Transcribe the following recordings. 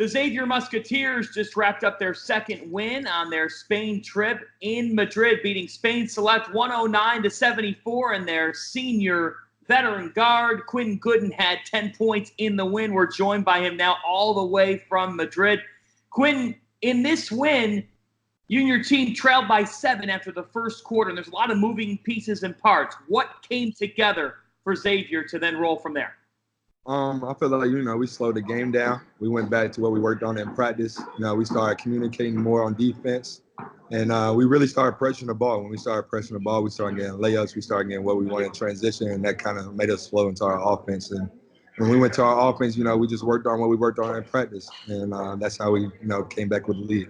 The Xavier Musketeers just wrapped up their second win on their Spain trip in Madrid, beating Spain Select 109-74, and their senior veteran guard, Quentin Goodin, had 10 points in the win. We're joined by him now all the way from Madrid. Quentin, in this win, you and your team trailed by 7 after the first quarter, and there's a lot of moving pieces and parts. What came together for Xavier to then roll from there? I feel like, we slowed the game down. We went back to what we worked on in practice. We started communicating more on defense. And we really started pressuring the ball. When we started pressuring the ball, we started getting layups. We started getting what we wanted in transition, and that kind of made us flow into our offense. And when we went to our offense, we just worked on what we worked on in practice. And that's how we, came back with the lead.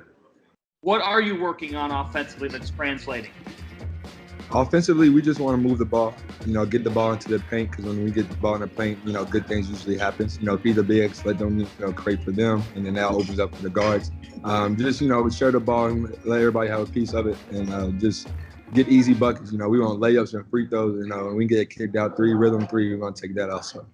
What are you working on offensively that's translating? Offensively, we just want to move the ball, get the ball into the paint, because when we get the ball in the paint, good things usually happen. Be the bigs, let them, create for them, and then that opens up for the guards. Just, share the ball and let everybody have a piece of it, and just get easy buckets. We want layups and free throws, and when we get kicked out rhythm three, we're going to take that also.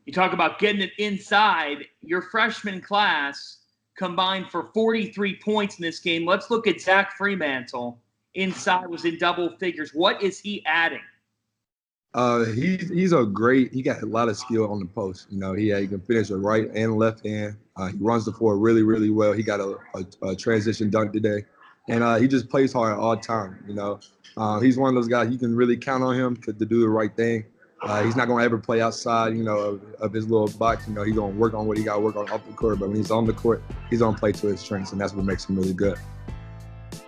You talk about getting it inside. Your freshman class combined for 43 points in this game. Let's look at Zach Fremantle. Inside was in double figures. What is he adding? He's he got a lot of skill on the post. He can finish with right and left hand. He runs the floor really, really well. He got a transition dunk today. And he just plays hard all the time. He's one of those guys, you can really count on him to do the right thing. He's not going to ever play outside, of his little box. He's going to work on what he got to work on off the court. But when he's on the court, he's going to play to his strengths, and that's what makes him really good.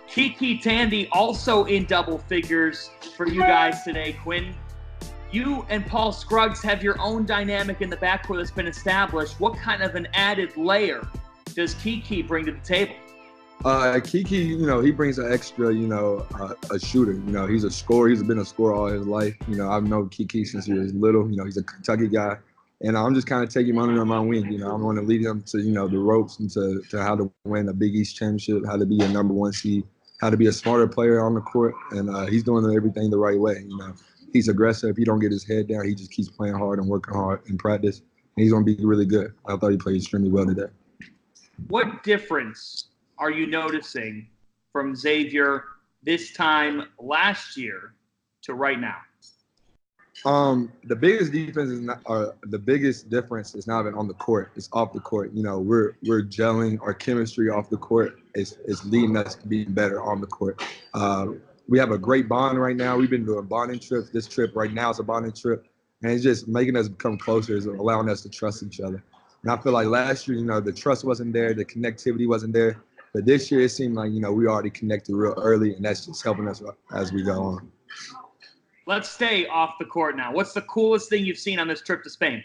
Kiki Tandy also in double figures for you guys today, Quinn. You and Paul Scruggs have your own dynamic in the backcourt that's been established. What kind of an added layer does Kiki bring to the table? Kiki, he brings an extra, a shooter. He's a scorer. He's been a scorer all his life. I've known Kiki since he was little. He's a Kentucky guy. And I'm just kind of taking him under my wing. I want to lead him to, the ropes and to how to win a Big East championship, how to be a number 1 seed, how to be a smarter player on the court. And he's doing everything the right way. He's aggressive. He don't get his head down. He just keeps playing hard and working hard in practice. And he's going to be really good. I thought he played extremely well today. What difference are you noticing from Xavier this time last year to right now? The biggest difference is not even on the court. It's off the court. We're gelling. Our chemistry off the court is leading us to be better on the court. We have a great bond right now. We've been doing bonding trips. This trip right now is a bonding trip, and it's just making us become closer. It's allowing us to trust each other. And I feel like last year, the trust wasn't there, the connectivity wasn't there. But this year, it seemed like, we already connected real early, and that's just helping us as we go on. Let's stay off the court now. What's the coolest thing you've seen on this trip to Spain?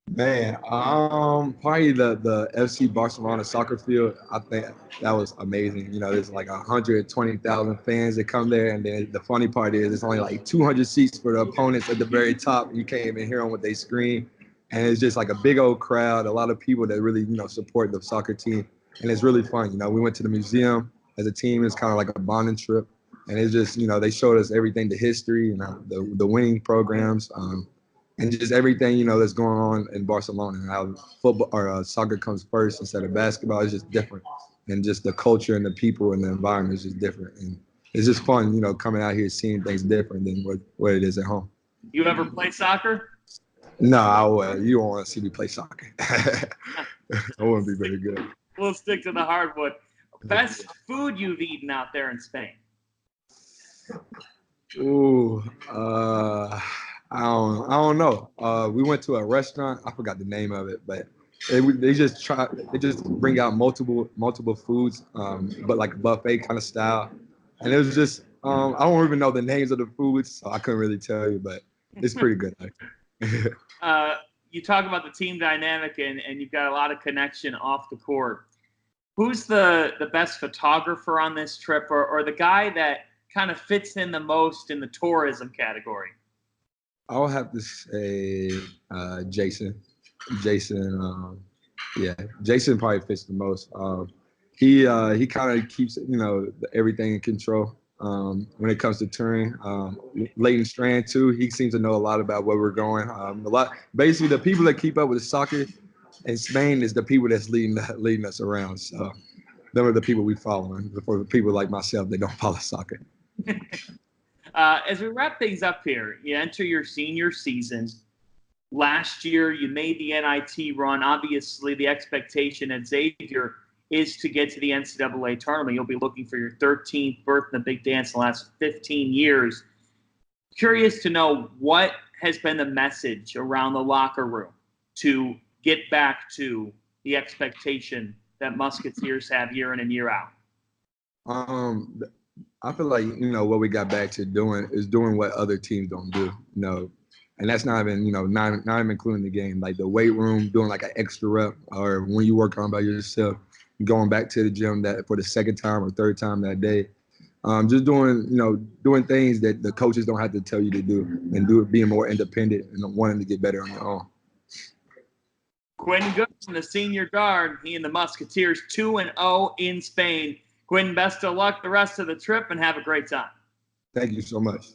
Man, probably the FC Barcelona soccer field. I think that was amazing. There's like 120,000 fans that come there, and then the funny part is it's only like 200 seats for the opponents at the very top. You can't even hear them what they scream, and it's just like a big old crowd. A lot of people that really support the soccer team, and it's really fun. We went to the museum as a team. It's kind of like a bonding trip, and it's just they showed us everything, the history and the winning programs. And just everything, that's going on in Barcelona, and how football or soccer comes first instead of basketball is just different. And just the culture and the people and the environment is just different. And it's just fun, coming out here seeing things different than what it is at home. You ever play soccer? No, you don't want to see me play soccer. I wouldn't be very good. We'll stick to the hardwood. Best food you've eaten out there in Spain? Ooh, I don't know. We went to a restaurant. I forgot the name of it, but they just bring out multiple foods, but like a buffet kind of style. And it was just I don't even know the names of the foods, so I couldn't really tell you, but it's pretty good. You talk about the team dynamic, and you've got a lot of connection off the court. Who's the best photographer on this trip, or the guy that kind of fits in the most in the tourism category? I'll have to say Jason. Jason probably fits the most. He kind of keeps everything in control when it comes to touring. Leighton Strand too. He seems to know a lot about where we're going. Basically, the people that keep up with the soccer, in Spain is the people that's leading us around. So them are the people we following. For people like myself that don't follow soccer. As we wrap things up here, you enter your senior season. Last year, you made the NIT run. Obviously, the expectation at Xavier is to get to the NCAA tournament. You'll be looking for your 13th berth in the big dance in the last 15 years. Curious to know what has been the message around the locker room to get back to the expectation that Musketeers have year in and year out. I feel like, what we got back to doing is doing what other teams don't do, and that's not even, not even including the game, like the weight room, doing like an extra rep, or when you work on by yourself, going back to the gym that for the second time or third time that day. Just doing things that the coaches don't have to tell you to do, and being more independent and wanting to get better on your own. Quentin Goodin, the senior guard, he and the Musketeers 2-0 in Spain. Quentin, best of luck the rest of the trip and have a great time. Thank you so much.